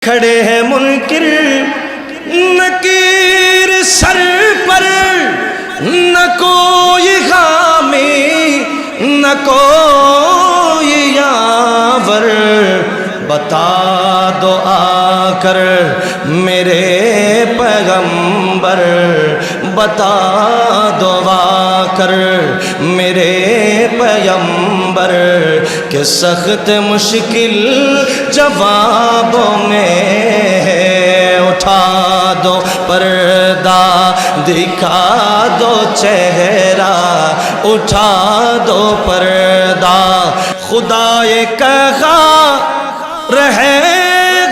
खड़े हैं मुनकिर नकीर सर पर, न कोई खामी न कोई यावर। बता दो आकर मेरे पैगंबर, बता दो आकर मेरे पैगंबर के सख्त मुश्किल जवाबों में उठा दो पर्दा, दिखा दो चेहरा, उठा दो पर्दा। खुदाए कहा रहे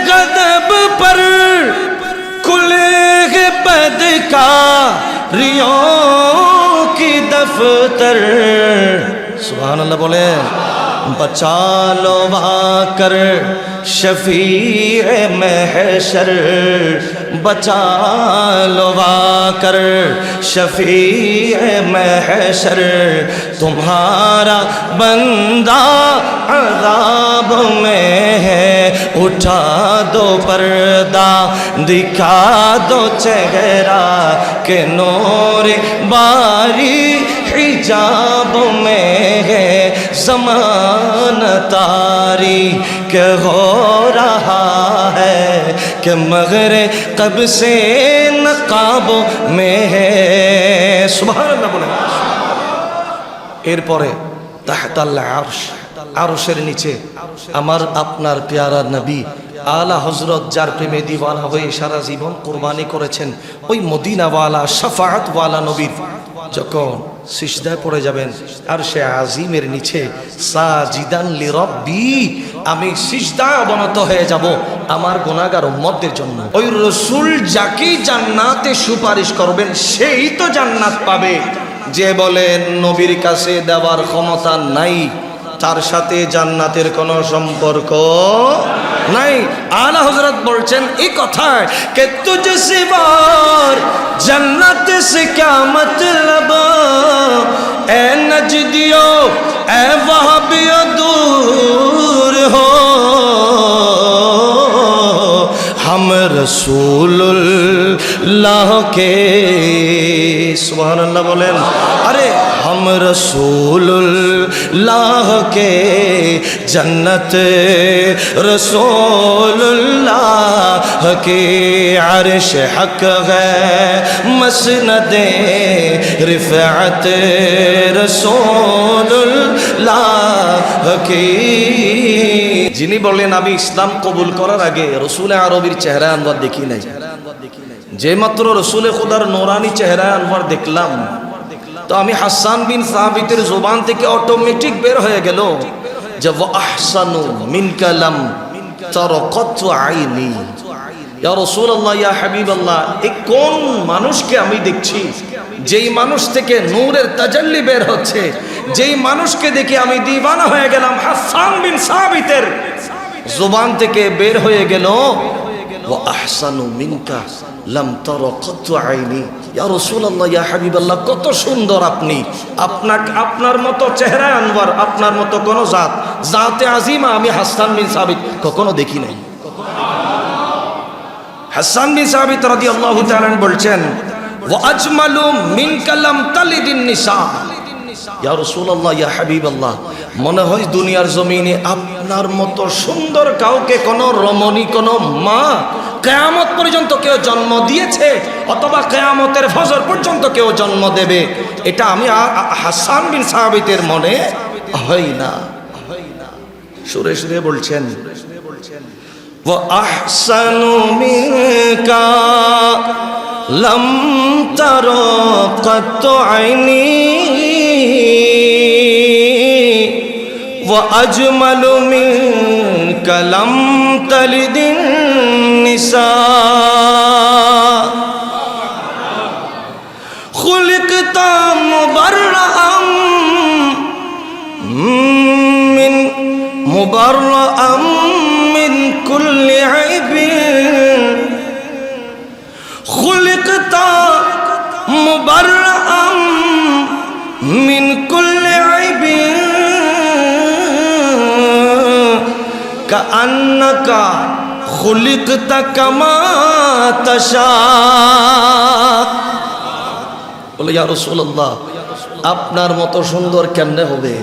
गदब पर, खुले बदकारियों की दफ्तर। सुभान अल्लाह बोले। बचा लो वाकर शफीए महशर, बचा लो वाकर शफीए महशर। तुम्हारा बंदा अज़ाब में है, उठा दो पर्दा, दिखा दो चेहरा के नूर बारी हिजाब में है। ज़मान तारीक हो रहा है कि मग़रिब से नक़ाबों में है। सुभान अल्लाह बोले। एरपरे ताहताल आर्श, आर्शेर नीचे আমার আপনার প্যারা নবী আলা হযরত যার প্রেমে দিওয়ানা হয়ে সারা জীবন কুরবানি করেছেন, ওই মদিনাওয়ালা শাফাআতওয়ালা নবীর যখন সিজদায় পড়ে যাবেন আরশে আজিমের নিচে সাজিদান লিরাব্বি, আমি সিজদায় অবনত হয়ে যাব আমার গুনাহগার উম্মতদের জন্য। ওই রাসূল যাকেই জান্নাতে সুপারিশ করবেন সেই তো জান্নাত পাবে। যে বলেন নবীর কাছে দেওয়ার ক্ষমতা নাই, তার সাথে জান্নাতের কোনো সম্পর্ক নাই। আলা হযরত বলছেন এই কথা কে তুঝ সিবার জান্নাত সে क्या मतलब, এ নজদিयो এ वहाबियो दूर हो, हम रसूलुल्लाह के। सुभान अल्लाह बोलें। अरे हम रसूलुल्लाह के जन्नत रसूलुल्लाह के अर्श हक है, मसनदे रिफ़अत रसूलुल्लाह के। যিনি বলেন আমি ইসলাম কবুল করার আগে রসুল আরবির চেহারা আনওয়ার দেখি নাই, যে মাত্র রসুলে খুদার নোরানি চেহারা আনওয়ার দেখলাম তো আমি হাসান বিন সাবিতের জবান থেকে অটোমেটিক বের হয়ে গেল যে ওয়া আহসানু মিনকা লাম তারাকাতু আইনি। ইয়া রাসূলুল্লাহ ইয়া হাবিবাল্লাহ, এই কোন মানুষকে আমি দেখছি যেই মানুষ থেকে নূরের তাজাল্লি বের হচ্ছে, যেই মানুষকে দেখে আমি দিওয়ানা হয়ে গেলাম। হাসান বিন সাবিতের জবান থেকে বের হয়ে গেল ওয়া আহসানু মিনকা লাম তারাকাতু আইনি। ইয়া রাসূলুল্লাহ ইয়া হাবিবাল্লাহ, কত সুন্দর আপনি, আপনার মতো চেহারা আনওয়ার, আপনার মতো কোন জাতে আজিমা আমি হাসান বিন সাবিত কখনো দেখি নাই। হাসান বিন সাবিত রাদিয়াল্লাহু তাআলা বলছেন ওয়া আজমালু মিনকা লাম তালিদিন নিসা। ইয়া রাসূলুল্লাহ ইয়া হাবিবাল্লাহ, মনে হয় দুনিয়ার জমিনে আপনার মতো সুন্দর কাউকে কোন রমণী কোন মা কিয়ামত পর্যন্ত কেউ জন্ম দিয়েছে অথবা কিয়ামতের ফজর পর্যন্ত কেউ জন্ম দেবে, এটা আমি হাসান বিন সাবিতের মনে হয় না। সুরে সুরে বলছেন ওয়া আহসানু মিনকা লাম তারাকাতু আইনি ওয়া আজমালু মিনকা লাম তালিদিন নিসা। খুলিকতা মুবাররাআম মিন কুল্লি আইবিন, খুলিকতা মুবাররাআম মিন কুল্লি আইবিন কাআন্নাকা খুলিকতা কামা তাশা। বলে ইয়া রাসূলুল্লাহ, আপনার মতো সুন্দর কেমনে হবে?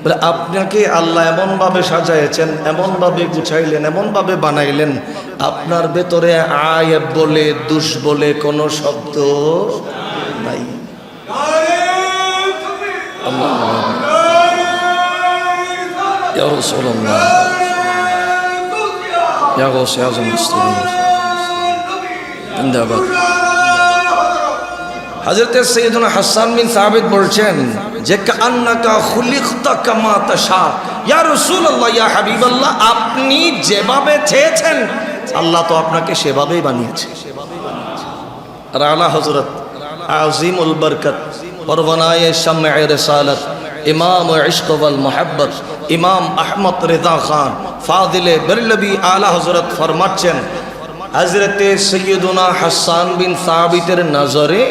বলে আপনাকে আল্লাহ এমন ভাবে সাজাইছেন, এমন ভাবে গুছাইলেন, এমন ভাবে বানাইলেন, আপনার ভেতরে আয়েব বলে দুষ বলে কোনো শব্দ নাই। ইয়া রাসূলুল্লাহ, ইয়া গাউসে আযম মুসলিমিন জিন্দাবাদ। হযরত সৈয়দনা হাসান বিন সাবিত বলছেন যে কান্নাকা খুলিকতা কামা তাশা। ইয়া রাসূলুল্লাহ, ইয়া হাবিবাল্লাহ, আপনি যেভাবে চেয়েছেন আল্লাহ তো আপনাকে সেভাবেই বানিয়েছে। আর আলা হযরত আজিমুল বরকত পরওয়ানায়ে শামঈ রিসালাত ইমাম ইশক ওয়াল মুহাব্বত ইমাম আহমদ রিজা খান ফাদিলে বেরলভী আলা হযরত ফরমাচ্ছেন, হযরতে সৈয়দনা হাসান বিন সাবিতের নজরে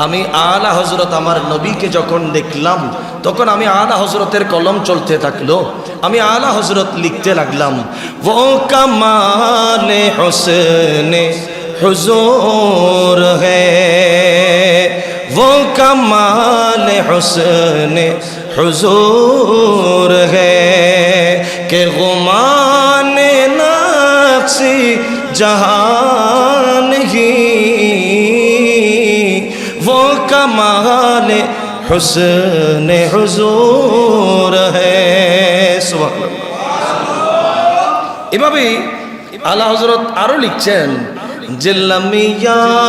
আমি আলা হযরত আমার নবীকে যখন দেখলাম, তখন আমি আলা হযরতের কলম চলতে থাকলো, আমি আলা হযরত লিখতে লাগলাম, वो कमाल हुस्न हुजूर है, वो कमाल हुस्न हुजूर है कि गुमान नक्शी जहान ही, वो कमाल हुस्न हुजूर है। सुबहानाल्लाह। এভাবে আলা হযরত আরো লিখছেন, জিল্লামিয়াতি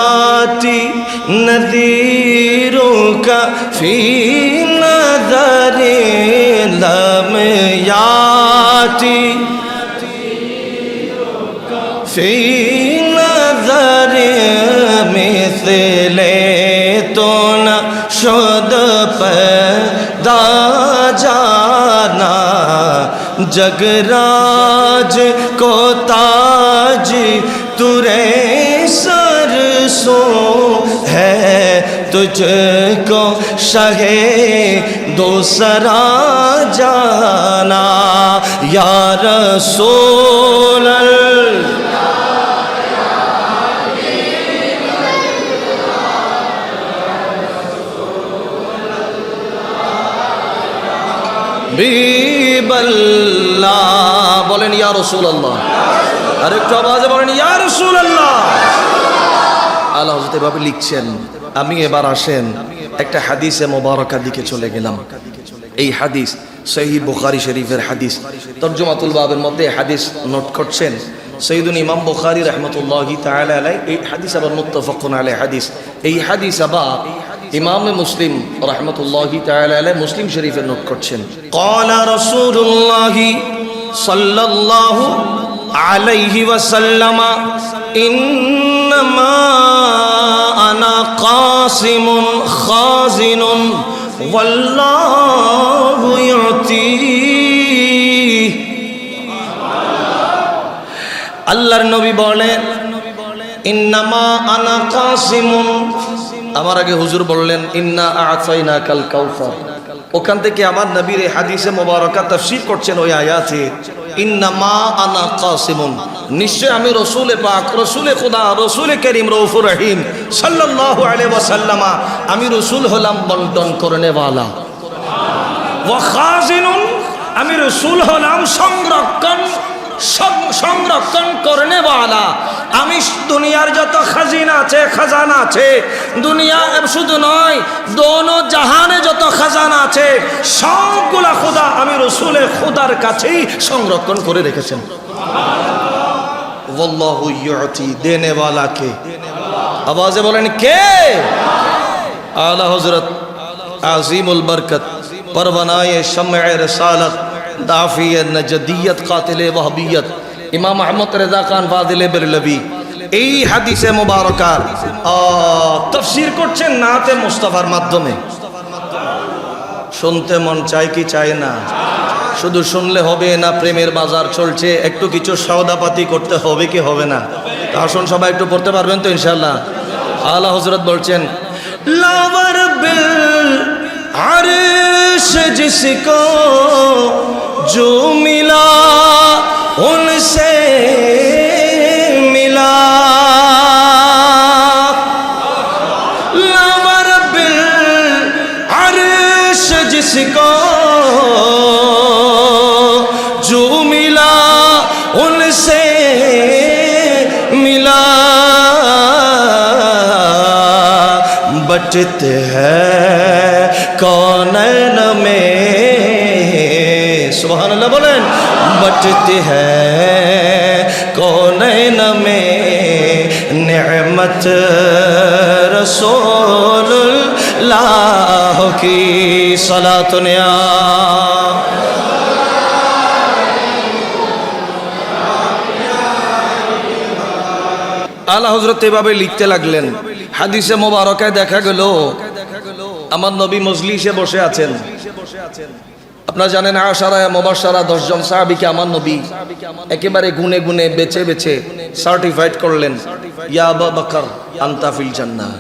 নদীরু কা ফি নদরে লামিয়াতি ফি নদরে মিসলে তো না শুদ पैदा जाना, जगराज को ताज तुरे सरसों है, तुझको शहे दूसरा जाना, या रसूल বিবল্লাহ। বলেন ইয়া রাসূলুল্লাহ, আর একটু আওয়াজে বলেন ইয়া রাসূলুল্লাহ। আলা হযরত এভাবে লিখছেন। আমি এবার আসেন একটা হাদিসে মোবারকা দিকে চলে গেলাম। এই হাদিস সহিহ বুখারী শরীফের হাদিস, তরজমাতুল বাবের মধ্যে হাদিস নোট করছেন সৈয়দুল ইমাম বুখারী রাহমাতুল্লাহি তাআলা আলাইহি। এই হাদিস আবার মুত্তাফাকুন আলাইহি হাদিস। এই হাদিস আবার ইমাম মুসলিম রাহমাতুল্লাহি তাআলা আলাইহি মুসলিম শরীফে নোট করছেন, ক্বালা রাসূলুল্লাহি সাল্লাল্লাহু আলাইহি ওয়াসাল্লাম, ইন্নামা আনা কাসিমুন খাজিনুন ওয়াল্লাহু ইউতি। আল্লাহর নবী বলেন, ইন্নামা আনা কাসিমুন, আমার আগে হুজুর বললেন ইন্না আ'তাইনাকাল কাউসার। ওখান থেকে আমার নবীর এই হাদিসে মোবারকা তাফসীর করছেন ওই আয়াতে, ইন্নামা আনা কাসিমুন, নিশ্চয় আমি রসুল পাক, রসুল খুদা, রসুল করিম রউফুর রহিম সাল্লাল্লাহু আলাইহি ওয়াসাল্লাম, আমি রসুল হলাম বন্টন করনে ওয়ালা। ওয়া খাজিনুন, আমি রসুল হলাম সংরক্ষণ করনে ওয়ালা। আমি দুনিয়ার যত খাজিনা আছে, খাজানা আছে, দুনিয়া শুধু নয় দোনো জাহানে যত খাজানা আছে সবগুলা খুদা আমি রসুলে খুদার কাছেই সংরক্ষণ করে রেখেছেন। ওয়াল্লাহু ইউতি, দেনে ওয়ালা কে? আওয়াজে বলেন কে? আলা হযরত আজিমুল বরকত পরওয়ানায়ে শামঈ রিসালাত দাফিয়ে নজদিয়ত কাতিলে ওয়াহবিয়ত ইমাম আহমদ রেজা খান ফাদিলে বেরলভী এই হাদিসে মুবারকার তাফসীর করছেন নাতে মুস্তাফার মাধ্যমে। শুনতে মন চায় কি চায় না? শুধু শুনলে হবে না, প্রেমের বাজার চলছে, একটু কিছু সওদাপাতি করতে হবে কি হবে না? আসুন সবাই একটু পড়তে পারবেন তো ইনশাআল্লাহ। আলা হযরত বলছেন, লাওয়ার বিল আরশ জিসকো जो मिला उनसे बटते हैं कौनैन में, सुभान अल्लाह बोलें, बटते हैं कौनैन में नेमत रसूलुल्लाह की सलातुन या। আলা হযরত এভাবে লিখতে লাগলেন। হাদিসে মোবারকায় দেখা গেল আমার নবী মজলিসে বসে আছেন। আপনারা জানেন আশারায়ে মুবাশশারা 10 জন সাহাবীকে আমার নবী একেবারে গুনে গুনে বেছে বেছে সার্টিফাইড করলেন, ইয়া আবু বকর আনতা ফিল জান্নাহ,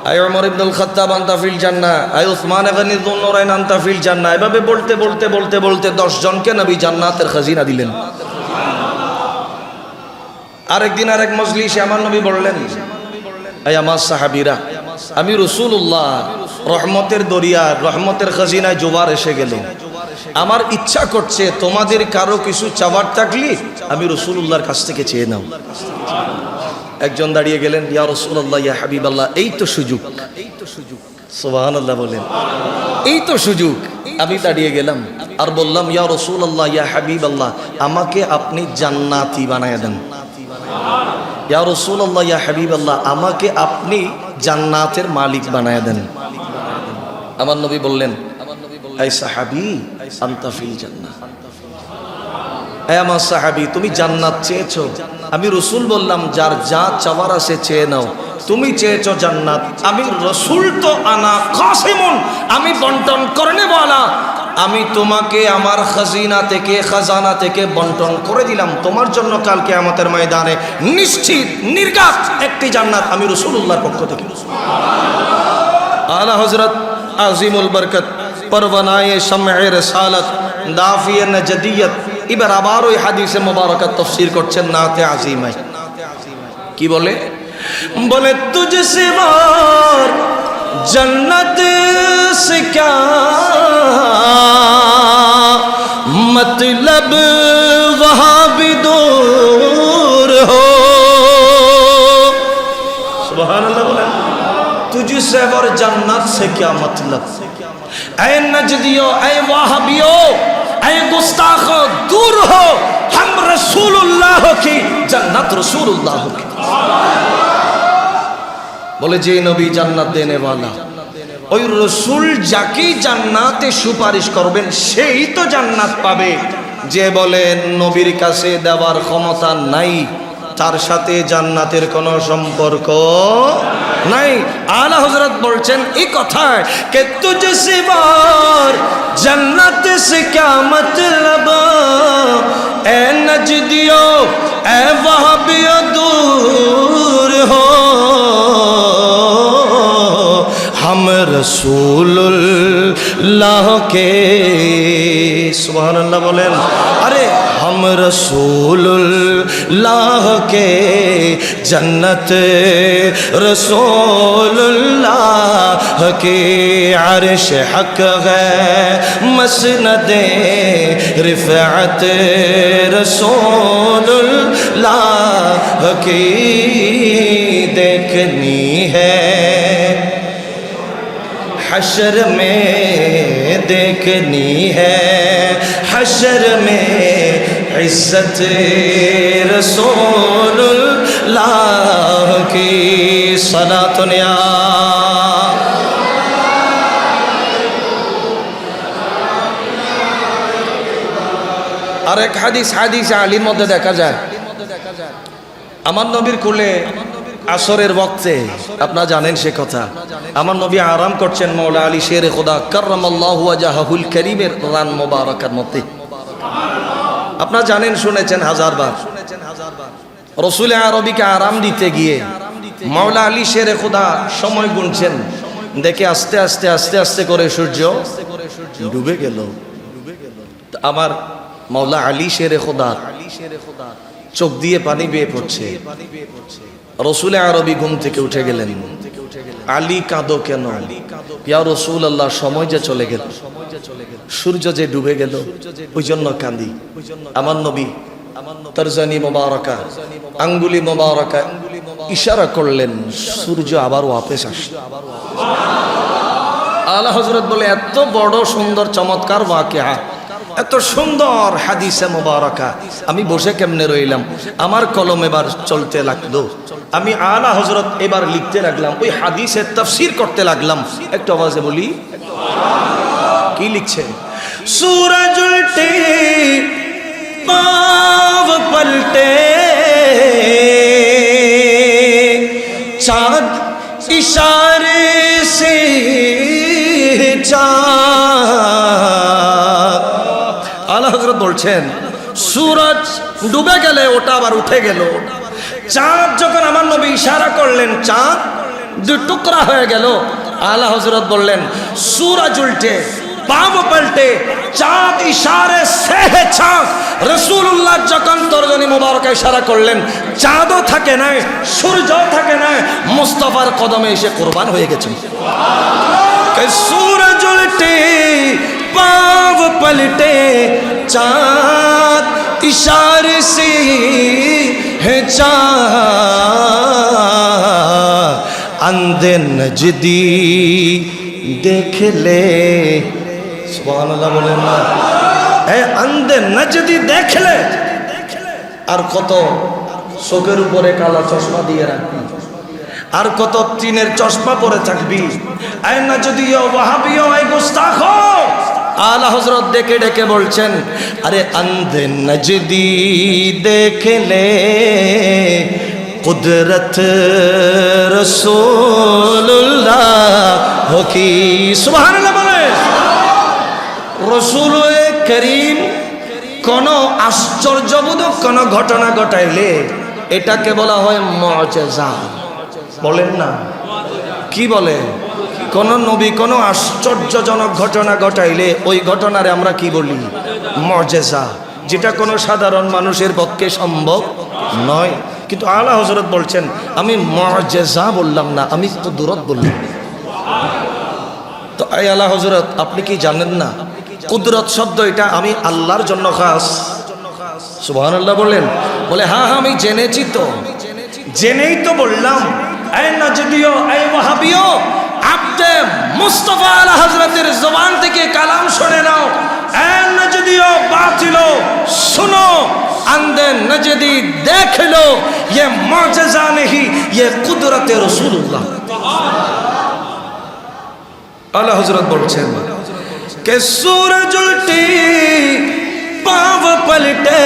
আয় ওমর ইবনুল খাত্তাব আনতা ফিল জান্নাহ, আয় উসমান গনি যুন্নুরাইন আনতা ফিল জান্নাহ। এভাবে বলতে বলতে বলতে বলতে 10 জনকে নবী জান্নাতের খাজিনা দিলেন। আরেকদিন আরেক মজলিসে আমার নবী বললেন, এই আমার সাহাবীরা, আমি রাসূলুল্লাহ রহমতের দরিয়া রহমতের খাজিনায় জোয়ার এসে গেল, আমার ইচ্ছা করছে তোমাদের কারো কিছু চাওয়ার থাকলে আমি রাসূলুল্লাহর কাছ থেকে চেয়ে নাও। একজন দাঁড়িয়ে গেলেন, ইয়া রাসূলুল্লাহ ইয়া হাবিবাল্লাহ, এই তো সুযোগ, সুবহানাল্লাহ বলেন, এই তো সুযোগ। আমি দাঁড়িয়ে গেলাম আর বললাম, ইয়া রাসূলুল্লাহ ইয়া হাবিবাল্লাহ, আমাকে আপনি জান্নাতি বানায় দেন। ইয়া রাসূলুল্লাহ ইয়া হাবিবাল্লাহ, আমাকে আপনি জান্নাতের মালিক বানায় দেন। আমার নবী বললেন, এই সাহাবী আনতা ফিল জান্নাহ, এই আমার সাহাবী তুমি জান্নাত চেয়েছো। আমি রাসূল বললাম, যার যা চাওয়ার আছে চেয়ে নাও। তুমি চেয়েছো জান্নাত, আমি রাসূল তো আনা কাসিমুন, আমি বন্টন করনেওয়ালা, আমি তোমাকে আমার খাজিনা থেকে খাজানা থেকে বন্টন করে দিলাম। তোমার জন্য কাল কিয়ামতের ময়দানে নিশ্চিত নির্ঘাত একটি জান্নাত আমি রাসূলুল্লাহর পক্ষ থেকে। আলা হযরত আজিমুল বরকত পরওয়ানায়ে শামঈ রিসালাত দাফিয়ে নজদিয়ত এবার আবার ওই হাদিসে মুবারাকাত তাফসীর করছেন নাতে আজিমায়। কি বলে? বলে তুঝসে বার जन्नत से क्या मतलब वहाँ भी दूर हो। सुभान अल्लाह बोला, तुझसे और जन्नत से क्या मतलब। ऐ नजदियो, ऐ वहाबियो, ऐ गुस्ताखो, दूर हो, हम रसूलुल्लाह की जन्नत रसूलुल्लाह की। বলে যে নবী জান্নাত দেনেওয়ালা, ওই রসুল যাকেই জান্নাতে সুপারিশ করবেন সেই তো জান্নাত পাবে। যে বলেন নবীর কাছে দেওয়ার ক্ষমতা নাই, তার সাথে জান্নাতের কোনো সম্পর্ক নাই। আলা হযরত বলছেন এই কথায় কে তুঝে সিবার জান্নাত সে क्या मतलब, এ নজদিयो এ ওয়াহাবিयो दूर हो, हम रसूलुल्लाह के। सुभान अल्लाह बोलें, अरे हम रसूलुल्लाह के जन्नत रसूलुल्लाह के अर्श हक है मसनद रिफ़अत रसूलुल्लाह की देखनी है, हशर में देखनी है, हशर में इज्जत रसूलुल्लाह की सलातुन या। আর এক হাদিস আলীর মধ্যে দেখা যায়, আমার নবীর কোলে আসরের ওয়াক্তে, আপনারা জানেন সে কথা, আমার নবী আরাম করছেন মৌলা আলী শেরে খোদা কাররামাল্লাহু ওয়াজহাহুল কারীমের রান মোবারকের মধ্যে। আপনারা জানেন, শুনেছেন হাজারবার। রাসূল আরবীকে আরাম দিতে গিয়ে মৌলা আলী শেরে খোদা সময় গুনছেন, দেখে আস্তে আস্তে আস্তে আস্তে করে সূর্য ডুবে গেল। আমার মৌলা আলী শেরে খোদা চোখ দিয়ে পানি বেয়ে পড়ছে। রাসূল আরবী ঘুম থেকে উঠে গেলেন, আলী কাঁদো কেন? ইয়া রাসূলুল্লাহ, সময় যে চলে গেল, সূর্য যে ডুবে গেল, ওই জন্য কাঁদি। আমার নবী তরজানি মুবারাকা, আঙ্গুলি মুবারাকা ইশারা করলেন, সূর্য আবার ওয়াপস আসলো। আলা হযরত বলে, এত বড় সুন্দর চমৎকার ওয়াকিয়া, এত সুন্দর হাদিসে মুবারাকা, আমি বসে কেমনে রইলাম? আমার কলম এবার চলতে লাগলো, আমি আলা হযরত এবার লিখতে লাগলাম, ওই হাদিসের তাফসীর করতে লাগলাম। একটু আওয়াজে বলি, কি লিখছেন? सूरज उल्टे पाँव पलटे, चाँद इशारे से चाँद। आला हजरत বলছেন, सूरज ডুবে গেলে ওটা আবার উঠে গেল, চাঁদ যখন আমার নবী ইশারা করলেন, চাঁদ দুই টুকরা হয়ে গেল। আলা হজরত বললেন, सूरज उल्टे पाव पलटे, चाँद इशारे से है चाँद। रसूलुल्लाह যখন তরজনী মুবারকা ইশারা করলেন, চাঁদও থাকে না, সূর্যও থাকে না, মুস্তাফার কদমে এসে কুরবান হয়ে গেছেন। सूरज उल्टे पाव पलटे, चाँद इशारे से है चाँद। अंधे नजदी देख ले, সুবহানাল্লাহ বলেন না, আন্ধে নজদি দেখলে। আর কত চোখের উপরে কালা চশমা দিয়ে রাখবি, আর কত টিনের চশমা পরে থাকবি, আয় নজদিও ওয়াহাবিও আয় গুস্তাখো। আলা হযরত ডেকে ডেকে বলছেন, আরে আন্ধে নজদি দেখলে কুদরত রাসূলুল্লাহ কি। সুবহানাল্লাহ বলে, রসুল করিম কোন আশ্চর্যবোধক কোন ঘটনা ঘটাইলে এটাকে বলা হয় মুআজিজা। বলেন না, কি বলে? কোন নবী কোন আশ্চর্যজনক ঘটনা ঘটাইলে ওই ঘটনারে আমরা কি বলি? মুআজিজা, যেটা কোনো সাধারণ মানুষের পক্ষে সম্ভব নয়। কিন্তু আলা হযরত বলছেন, আমি মুআজিজা বললাম না, আমি কুদরত বললাম। তো আলা হযরত, আপনি কি জানেন না কুদরত শব্দ এটা আমি আল্লাহর জন্য খাস? সুবহানাল্লাহ বলেন। বলে, হ্যাঁ হ্যাঁ আমি জেনেছি, তো জেনেই তো বললাম। এই নজদিও এই ওয়াহাবিও, আপনি মুস্তাফা আলা হযরতের জবান থেকে কালাম শুনে নাও। এই নজদিও বাতিলো सुनो, अंधे नजदी देख लो, ये मुआजिजा नहीं, ये कुदरत रसूलुल्लाह। आला हजरत बोलছেন कि सूरज उल्टी पाँव पलटे,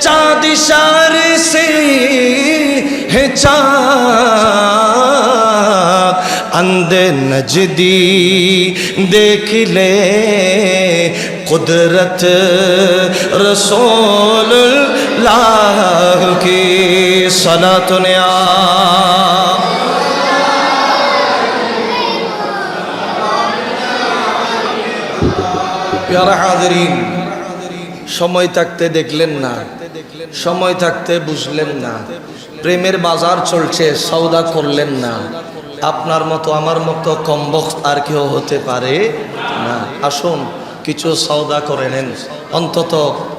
चाँद इशारे से है चाँद। अंधे नजदी देख ले कुदरत रसूलुल्लाह की। सलातुन या প্যারা হাজিরিন, সময় থাকতে দেখলেন না, সময় থাকতে বুঝলেন না, প্রেমের বাজার চলছে, সওদা করলেন না। আপনার মতো আমার মতো কমবখ্ত আর কেউ হতে পারে না। আসুন কিছু সওদা করে নেন, অন্তত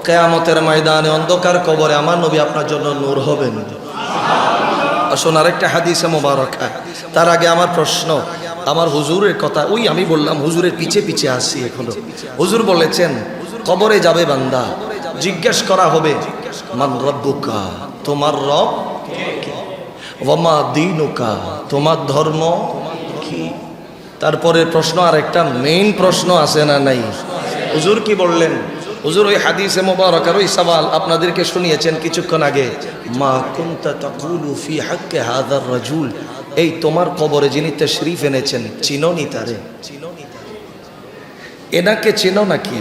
কিয়ামতের ময়দানে অন্ধকার কবরে আমার নবী আপনার জন্য নূর হবেন। আসুন আরেকটা হাদিসে মুবারাকা। তার আগে আমার প্রশ্ন, আমার হুজুরের কথা, ওই আমি বললাম হুজুরের পিছে পিছে আসি এখনো। হুজুর বলেছেন কবরে যাবে বান্দা, জিজ্ঞেস করা হবে মান রব্বুকা, তোমার রব কে? ওয়ামা দীনুকা, তোমার ধর্ম কি? তারপরে প্রশ্ন, আর একটা মেইন প্রশ্ন আছে না নাই? হুজুর কি বললেন? হুজুর ওই হাদিসে মুবারাকার ওই সওয়াল আপনাদেরকে শুনিয়েছেন কিছুক্ষণ আগে। মা কুনতা তাকুলু ফি হাক্কি হাযার রাজুল, এই তোমার কবরে যিনি তাশরীফ এনেছেন, চিনোনি তারে? এনাকে চিনো নাকি?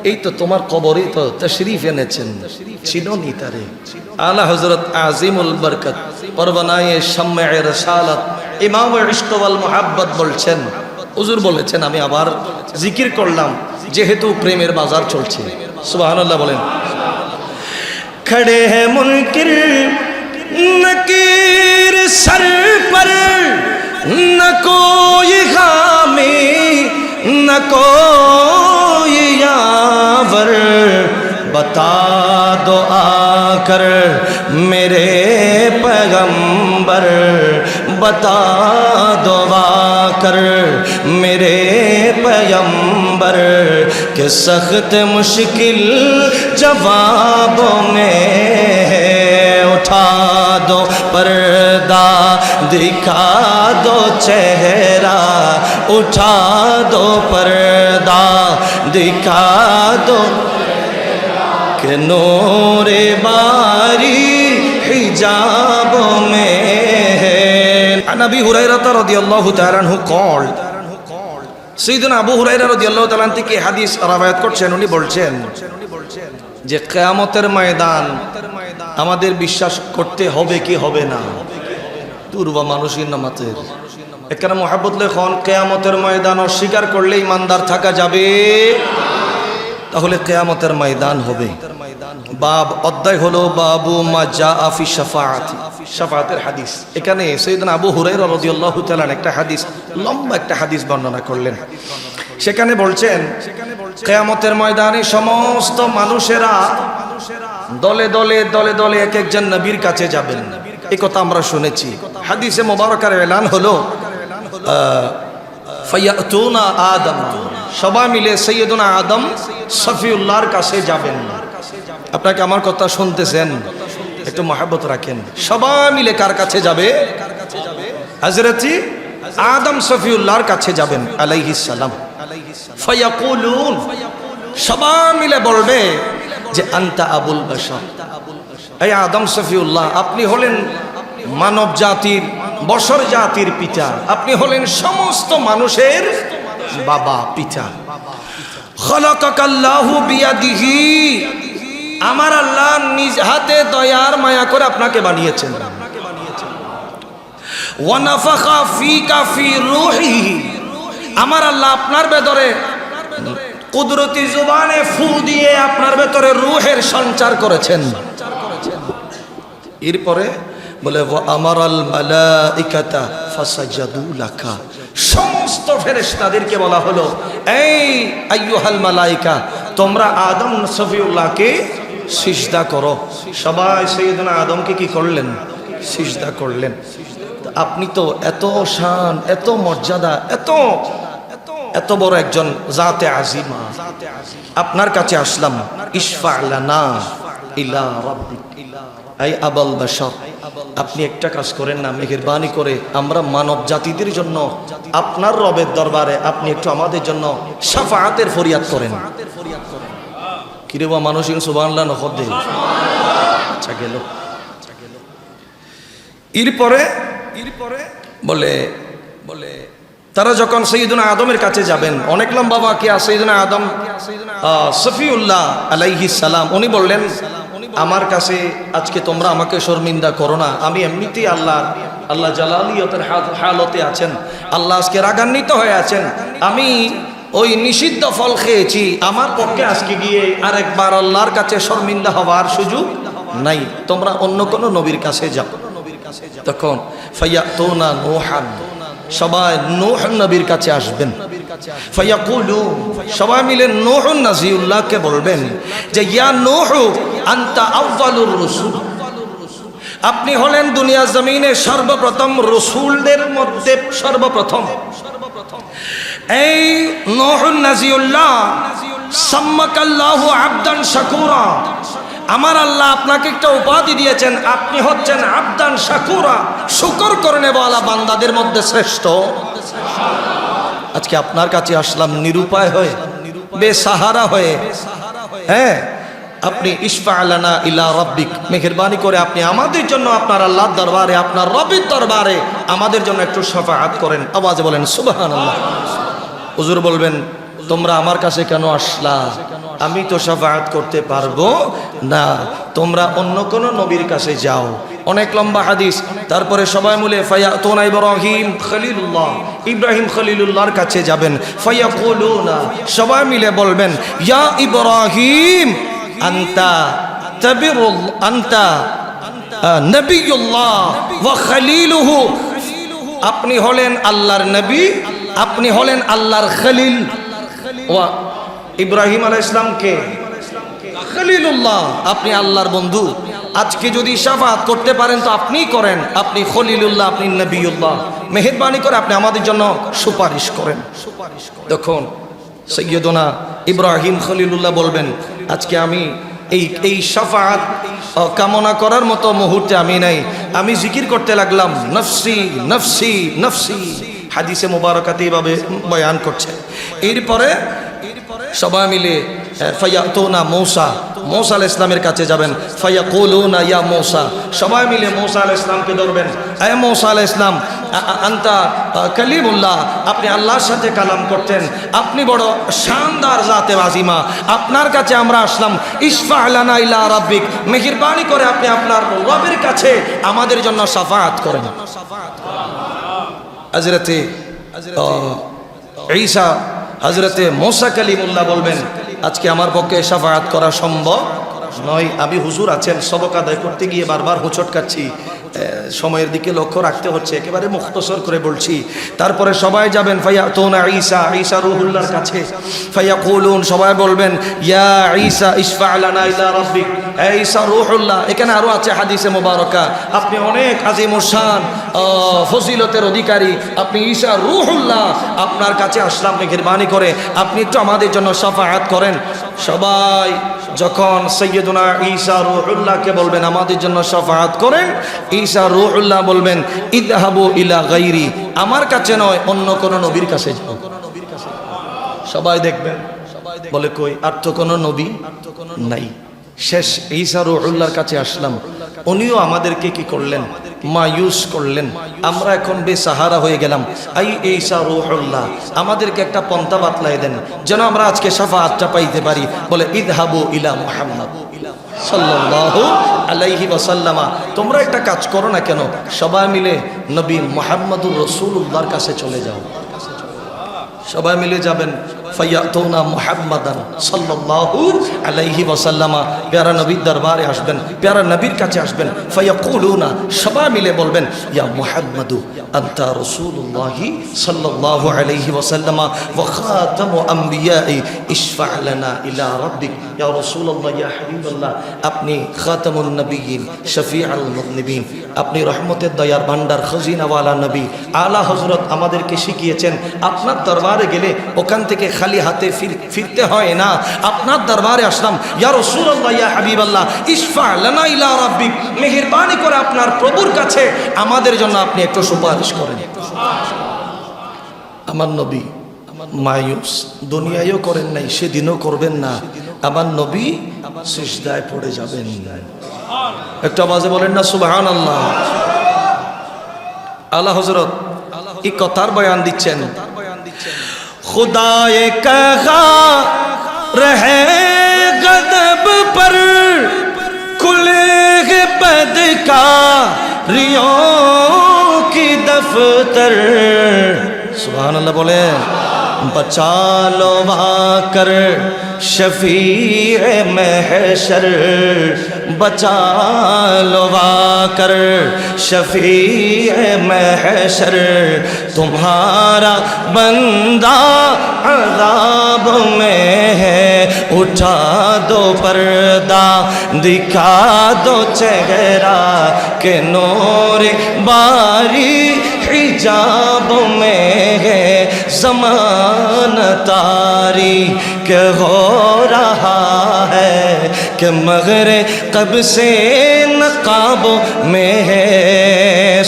এই তো তোমার কবরে তো তাশরীফ এনেছেন, চিনোনি তারে? আলা হযরত আজিমুল বরকত পরওয়ানায়ে শাময়ে রিসালাত ইমাম ইশক ওয়াল মুহাব্বত বলছেন, হুজুর বলেছেন, আমি আবার জিকির করলাম যেহেতু প্রেমের বাজার চলছে। সুবহানাল্লাহ বলেন। খড়ে হ্যায় মুনকির नकीर सर पर, न कोई हामी न कोई यावर, बता दो आकर मेरे पैगंबर, बता दो आकर मेरे पैगंबर के सख्त मुश्किल जवाबों में उठा दो पर्दा, दिखा दो चेहरा, उठा दो पर्दा, दिखा दो कि नूरे बारी हिजाबों में है। عن أبي هريرة رضي الله تعالى عنه قال, سيدنا আবু হুরায়রা রাদিয়াল্লাহু তাআলা থেকে হাদিস রওয়ায়াত করছেন, উনি বলছেন যে কিয়ামতের ময়দান আমাদের বিশ্বাস করতে হবে কি হবে না? দুর্বা মানুষের নামাতে এখানে মোহাব্বত লেখন কিয়ামতের ময়দান অস্বীকার করলে ইমানদার থাকা যাবে? তাহলে কিয়ামতের ময়দান হবে। বাব অধ্যায় হলো বাবু মা জাআ ফি শাফাআতি, শাফাআতের হাদিস। এখানে সাইয়েদনা আবু হুরায়রা রাদিয়াল্লাহু তাআলা একটা হাদিস, লম্বা একটা হাদিস বর্ণনা করলেন। সেখানে বলছেন কিয়ামতের ময়দানে সমস্ত মানুষেরা দলে দলে দলে দলে এক একজন নবীর কাছে যাবেন। এই কথা আমরা শুনেছি। হাদিসে মুবারাকার এলান হলো ফায়াতুনা আদম, সবাই মিলে সৈয়দনা আদম সফিউল্লাহর কাছে যাবেন। আপনাকে আমার কথা শুনতেছেন? একটু মহব্বত রাখেন। সবাই মিলে কার কাছে যাবে? হযরত আদম সফিউল্লাহর কাছে যাবেন আলাইহিস সালাম। ফায়াকুলুন, সবাই মিলে বলবে যে আনতা আবুল বাশার, এই আদম সফিউল্লাহ, আপনি হলেন মানব জাতির, বশর জাতির পিতা, আপনি হলেন সমস্ত মানুষের বাবা, পিতা। খালাকাকাল্লাহু বিয়াদিহি, আমার আল্লাহ নিজ হাতে দয়ার মায়া করে আপনাকে বানিয়েছেন। ওয়া নাফাখা ফিকা ফি রূহিহি, আমার আল্লাহ আপনার ভেতরে কুদরতি জবানে ফু দিয়ে আপনার ভেতরে রূহের সঞ্চার করেছেন। এরপরে বলে ওয়া আমারাল মালাইকাতা ফাসাজাদু লাকা, সমস্ত ফেরেশতাদেরকে বলা হলো এই আইয়ুহাল মালাইকা, তোমরা আদম সফিউল্লাহকে সিজদা করো। সবাই সাইয়েদনা আদমকে কি করলেন? সিজদা করলেন। আপনি তো এত শান, এত মর্যাদা, এত এত বড় একজন জাতে আজিমা, আপনার কাছে আসলাম। ইশফা লানা ইলা রাব্বিক, এই আবুল বাশার, আপনি একটা কাজ করেন না, মেহেরবানি করে আমরা মানব জাতিদের জন্য আপনার রবের দরবারে আপনি একটু আমাদের জন্য শাফাআতের ফরিয়াদ করেন। কিরে বা মানুষের সুবহানাল্লাহ নখদ দে। আচ্ছা গেল। এরপরে বলে তারা যখন সৈয়দনা আদমের কাছে যাবেন, অনেক লম্বা বাকি আছে। সৈয়দনা আদম সফিউল্লাহ আলাইহিস সালাম, উনি বললেন আমার কাছে আজকে তোমরা আমাকে শর্মিন্দা করো না, আমি এমনিতেই আল্লাহ জালালিয়তের হালতে আছেন, আল্লাহ আজকে রাগান্বিত হয়ে আছেন, আমি ওই নিষিদ্ধ ফল খেয়েছি, আমার পক্ষে আজকে গিয়ে আরেকবার আল্লাহর কাছে শর্মিন্দা হওয়ার সুযোগ নাই, তোমরা অন্য কোন নবীর কাছে যাও। তখন ফায়াতুনা নূহান, সবাই নূহ নবীর কাছে আসবেন। ফায়াকুলু, সবাই মিলে নূহ নাজিউল্লাহকে বলবেন যে ইয়া নূহ আনতা আউয়ালুর রাসূল, আপনি হলেন দুনিয়া জমিনে সর্বপ্রথম রাসূলদের মধ্যে সর্বপ্রথম। এই নূহ নাজিউল্লাহ সাম্মাকাল্লাহু আবদান শাকুরা, আমার আল্লাহ আপনাকে একটা উপাধি দিয়েছেন, আপনি হচ্ছেন আবদান শাকুরা, শুকর করনেওয়ালা বান্দাদের মধ্যে শ্রেষ্ঠ। আজকে আপনার কাছে আসলাম নিরুপায় হয়ে, বেসাহারা হয়ে। হ্যাঁ, আপনি ইশফা লানা ইলা রাব্বিক, মেহেরবানি করে আপনি আমাদের জন্য আপনার আল্লাহর দরবারে, আপনার রবের দরবারে আমাদের জন্য একটু শাফাআত করেন। আওয়াজে বলেন সুবহানাল্লাহ। হুজুর বলবেন তোমরা আমার কাছে কেন আসলা? আমি তো শাফাআত করতে পারবো না, তোমরা অন্য কোন নবীর কাছে যাও। অনেক লম্বা হাদিস। তারপরে সবাই মিলে ফায়াতুনা ইব্রাহিম খলিলুল্লাহ, ইব্রাহিম খলিলুল্লাহর কাছে যাবেন। ফায়াকুলুনা, সবাই মিলে বলবেন ইয়া ইব্রাহিম আনতা তাবিরুল আনতা নবিয়ুল্লাহ ওয়া খলিলুহু, আপনি হলেন আল্লাহর নবী, আপনি হলেন আল্লাহর খলিল। ওয়া ইব্রাহিম আলাইহিস সালাম কে খলিলুল্লাহ, আপনি আল্লাহর বন্ধু। আজকে যদি শাফাআত করতে পারেন তো আপনিই করেন, আপনি খলিলুল্লাহ, আপনি নবিউল্লাহ। মেহেরবানি করে আপনি আমাদের জন্য সুপারিশ করেন। তখন সৈয়দনা ইব্রাহিম খলিলুল্লাহ বলবেন, আজকে আমি এই শাফাআত কামনা করার মতো মুহূর্তে আমি নাই, আমি জিকির করতে লাগলাম নফসি নফসি নফসি। হাদিসে মুবারাকাতে এইভাবে বয়ান করছে। এরপরে সবাই মিলে ফায়াতুনা মূসা, মূসা আলাইহিস সালামের কাছে যাবেন। ফায়াকুলুনা ইয়া মূসা, সবাই মিলে মূসা আলাইহিস সালামকে ধরবেন। হে মূসা আলাইহিস সালাম, আনতা কালিমুল্লাহ, আপনি আল্লাহর সাথে কালাম করতেন, আপনি বড় শানদার জাতে আজিমা, আপনার কাছে আমরা আসলাম। ইশফা লানা ইলা রাব্বিক, মেহেরবানি করে আপনি আপনার রবের কাছে আমাদের জন্য শাফাআত করেন। হযরতে ঈসা, হযরতে মূসা কালিমুল্লাহ বলবেন, আজকে আমার পক্ষে শাফাআত করা সম্ভব নয়। আমি হুজুর আছেন, সবক আদায় করতে গিয়ে বারবার হোঁচট খাচ্ছি, সময়ের দিকে লক্ষ্য রাখতে হচ্ছে, একেবারে মুখতসর করে বলছি। তারপরে সবাই যাবেন ফায়াতুনা ঈসা, ঈসা রূহুল্লাহর কাছে। ফায়াকুলুন, সবাই বলবেন ইয়া ঈসা ইশফা লানা ইলা রাব্বিক, হে ঈসা রূহুল্লাহ। এখানে আরো আছে হাদিসে মুবারাকা, আপনি অনেক আজিমুশ শান ফজিলতের অধিকারী, আপনি ঈসা রূহুল্লাহ, আপনার কাছে আসলাম, মেহেরবানি করে আপনি একটু আমাদের জন্য শাফাআত করেন। সবাই যখন সৈয়দনা ঈসা রূহুল্লাহকে বলবেন আমাদের জন্য শাফাআত করেন, ঈসা রূহুল্লাহ বলবেন ইযহাবু ইলা গায়রি, আমার কাছে নয় অন্য কোন নবীর কাছে যাও। সবাই দেখবেন বলে কই, আর তো কোনো নবী নাই। শেষ ঈসা রূহুল্লাহর কাছে আসলাম, উনিও আমাদেরকে কি করলেন, মায়ুস করলেন। আমরা এখন বেসাহারা হয়ে গেলাম। এই ঈসা রূহুল্লাহ, আমাদেরকে একটা পন্থা বাতলাই দেন যেন আমরা আজকে শাফাআতটা পাইতে পারি। বলে ইযহাবু ইলা মুহাম্মদ সাল্লাল্লাহু আলাইহি ওয়াসাল্লাম, তোমরা একটা কাজ করো না কেন, সবাই মিলে নবী মুহাম্মদুর রাসূলুল্লাহর কাছে চলে যাও। সবাই মিলে যাবেন, ফায়াতুনা মুহাম্মাদান সাল্লাল্লাহু আলাইহি ওয়াসাল্লাম, প্যারা নবীর দরবারে আসবেন, প্যারা নবীর কাছে আসবেন। ফায়াকুলুনা, সবাই মিলে বলবেন ইয়া মুহাম্মাদু আনতা রাসূলুল্লাহি সাল্লাল্লাহু আলাইহি ওয়াসাল্লাম ওয়া খাতামু আমবিয়াই ইশফা লানা ইলা রাব্বিক, ইয়া রাসূলুল্লাহ ইয়া হাবিবাল্লাহ, আপনি খাতামুন নবিয়্যিন শফিউল মুযনিবিন, আপনি রহমতের দয়ার ভান্ডার খজিনাওয়ালা নবী। আলা হযরত আমাদেরকে শিখিয়েছেন আপনার দরবারে গেলে ওখান থেকে খালি হাতে ফিরতে হয় না। আপনার দরবারে আসলাম, ইয়া রাসূলুল্লাহ ইয়া হাবিবাল্লাহ ইশফা লানা ইলা রাব্বিক, মেহেরবানি করে আপনার প্রভুর কাছে আমাদের জন্য আপনি একটু সুপারিশ করেন। আমার নবী মায়ুস, দুনিয়ায়ও করেন নাই, সেদিনও করবেন না। আমার নবী সিজদায় পড়ে যাবেন। একটু আওয়াজে বলেন না সুবহানাল্লাহ। আলা হযরত এই কথার বয়ান দিচ্ছেন, खुदाए कहा रहे गदब पर खुले बदकारियों की दफ्तर। सुभान अल्लाह बोले, बचा लो कर शफीए महशर, बचा लो कर शफीए महशर, तुम्हारा बंदा अज़ाब में है, उठा दो पर्दा दिखा दो चेहरा के नूर बारी हिजाब में है, ज़मान तारी के हो रहा है कि मगरे कब से नकाब में है।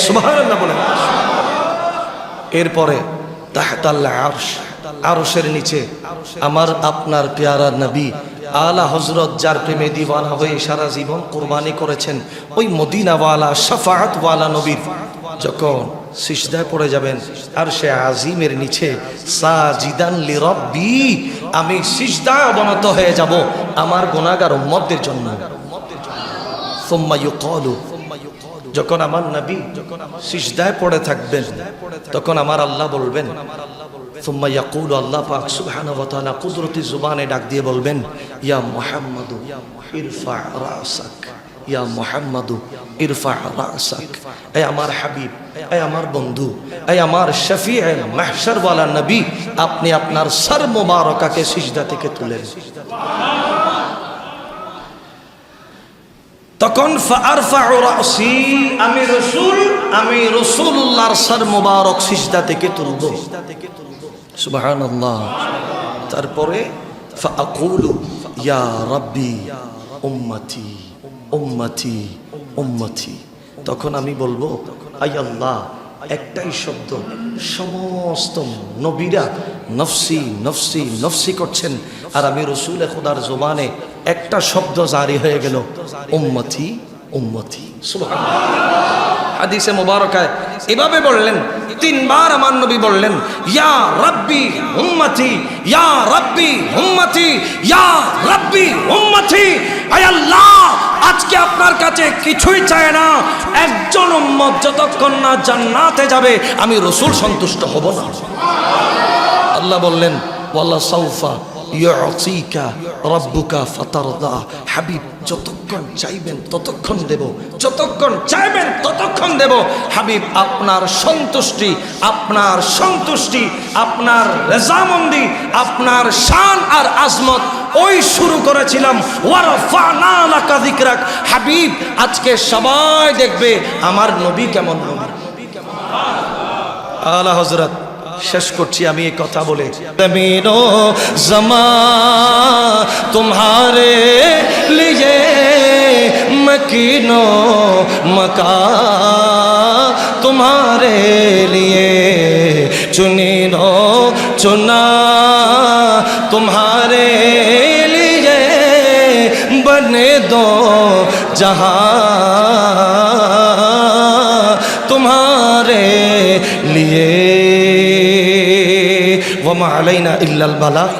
सुबहानाल्लाह बोले। এরপরে তাহতাল আরশ, আরশের নিচে আমার আপনার প্যারা নবী আলা হযরত, যার প্রেমে দিওয়ানা হয়ে সারা জীবন কুরবানি করেছেন, ওই মদিনাওয়ালা শাফাআতওয়ালা নবীর যখন সিজদায় পড়ে যাবেন আরশে আজিমের নিচে, সাজিদান লিরাব্বি, আমি সিজদায় অবনত হয়ে যাব আমার গুনাহগার উম্মতদের জন্য। সুম্মা ইউকালু, যখন আমার নবী সিজদায় পড়ে থাকবেন তখন আমার আল্লাহ বলবেন, সুম্মা ইয়াকুলু, আল্লাহ পাক সুবহানাহু ওয়া তাআলা কুদরতি জুবানে ডাক দিয়ে বলবেন, ইয়া মুহাম্মাদু ইরফা রাসাক, ইয়া মুহাম্মাদু ইরফা রাসাক, এ আমার হাবিব, এ আমার বন্ধু, এ আমার শফিয়ে মাহশর ওয়ালা নবী, আপনি আপনার সর মুবারকাকে সিজদা থেকে তুলেন। তখন ফাআরফাউ রাসি, আমি রাসূলুল্লাহর সর মুবারক সিজদা থেকে তুলব। সুবহানাল্লাহ। তারপরে ফাআকুলু ইয়া রাব্বি উম্মতি উম্মতি উম্মতি। তখন আমি বলবো, আয় আল্লাহ, একটাই শব্দ, সমস্ত নবীরা নফসি নফসি নফসি করছেন, আর আমি রসুল খুদার জবানে একটা শব্দ জারি হয়ে গেল, উম্মতি উম্মতি। সুবহানাল্লাহ। হাদিসে মুবারকায় এভাবে বললেন, তিনবার আমার নবী বললেন, ইয়া রাব্বি উম্মতি, ইয়া রাব্বি উম্মতি, ইয়া রাব্বি উম্মতি। আয় আল্লাহ, আজকে আপনার কাছে কিছুই চায় না, একজন উম্মত যতক্ষণ না জান্নাতে যাবে আমি রসুল সন্তুষ্ট হব না। আল্লাহ বললেন, ওয়ালা সাউফা ইউতিকা রাব্বুকা ফাতারদা। হাবিব, যতক্ষণ চাইবেন ততক্ষণ দেব, যতক্ষণ চাইবেন ততক্ষণ দেব। হাবিব, আপনার সন্তুষ্টি, আপনার সন্তুষ্টি, আপনার রেজামন্দি, আপনার শান আর আজমত ওই শুরু করেছিলাম, ওয়ারফানা লাকা যিকরাক। হাবিব, আজকে সবাই দেখবে আমার নবী কেমন নবী। আলা হযরত, শেষ করছি আমি এই কথা বলে, জমিনো জমা তোমারে লিয়ে মকিনো মকা तुम्हारे लिए चुनिनो चुना तुम्हारे लिए बने दो जहां तुम्हारे लिए वमा अलैना इल्लल बलाग।